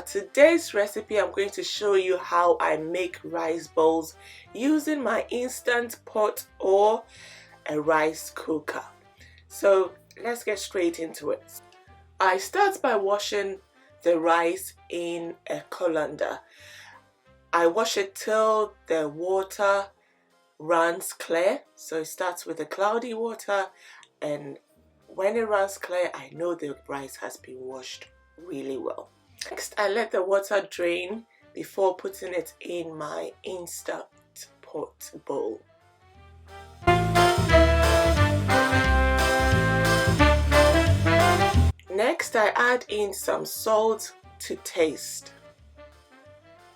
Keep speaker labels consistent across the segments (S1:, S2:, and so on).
S1: Today's recipe, I'm going to show you how I make rice bowls using my instant pot or a rice cooker. So let's get straight into it. I start by washing the rice in a colander. I wash it till the water runs clear. So it starts with the cloudy water, and when it runs clear, I know the rice has been washed really well. Next, I let the water drain before putting it in my instant pot bowl. Next, I add in some salt to taste.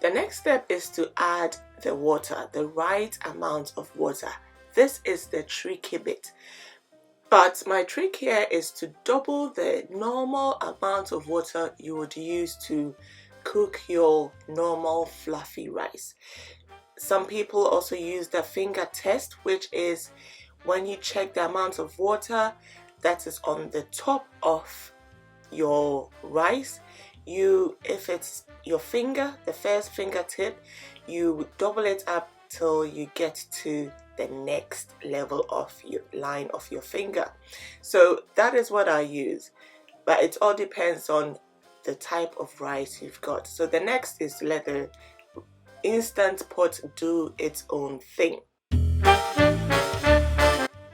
S1: The next step is to add the water, the right amount of water. This is the tricky bit. But my trick here is to double the normal amount of water you would use to cook your normal fluffy rice. Some people also use the finger test, which is when you check the amount of water that is on the top of your rice, if it's your finger, the first fingertip, you double it up till you get to the next level of your line of your finger. So that is what I use, but it all depends on the type of rice you've got. So the next is to let the instant pot do its own thing.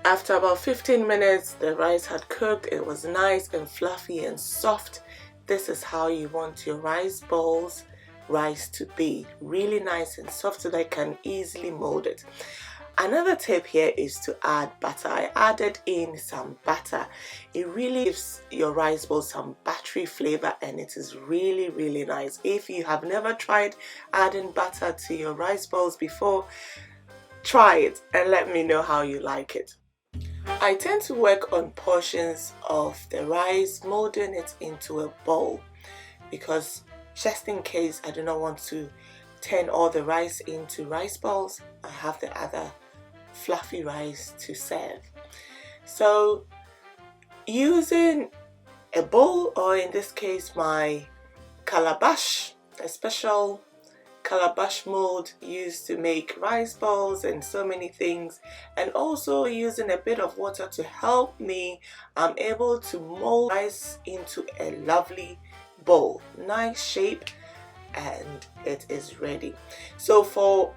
S1: After about 15 minutes, the rice had cooked. It was nice and fluffy and soft. This is how you want your rice bowls rice to be, really nice and soft so that you can easily mold it. Another tip here is to add butter. I added in some butter. It really gives your rice bowl some buttery flavor, and it is really nice. If you have never tried adding butter to your rice bowls before, try it and let me know how you like it. I tend to work on portions of the rice, molding it into a bowl, because just in case I do not want to turn all the rice into rice balls, I have the other fluffy rice to serve. So using a bowl, or in this case my calabash, a special calabash mold used to make rice balls and so many things, and also using a bit of water to help me, I'm able to mold rice into a lovely bowl, nice shape, and it is ready. So for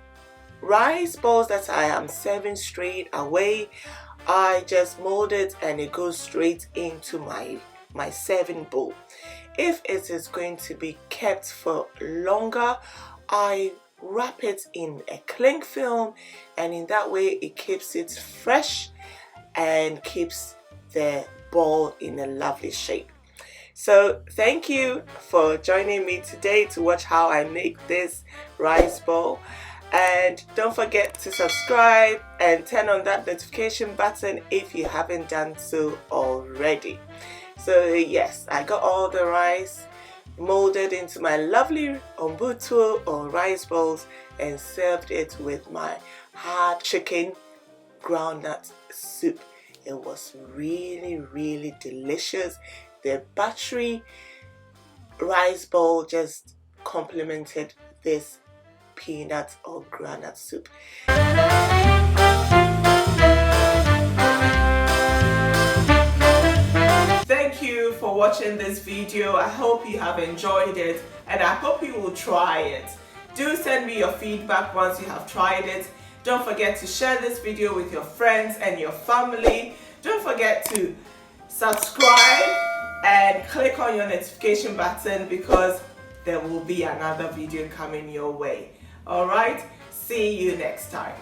S1: rice balls that I am serving straight away, I just mold it and it goes straight into my serving bowl. If it is going to be kept for longer, I wrap it in a cling film, and in that way it keeps it fresh and keeps the ball in a lovely shape. So thank you for joining me today to watch how I make this rice bowl. And don't forget to subscribe and turn on that notification button if you haven't done so already. So yes, I got all the rice molded into my lovely Omotuo or rice balls and served it with my hard chicken groundnut soup. It was really delicious. The buttery rice bowl just complemented this peanut or groundnut soup. Thank you for watching this video. I hope you have enjoyed it, and I hope you will try it. Do send me your feedback once you have tried it. Don't forget to share this video with your friends and your family. Don't forget to subscribe and click on your notification button, because there will be another video coming your way. Alright, see you next time.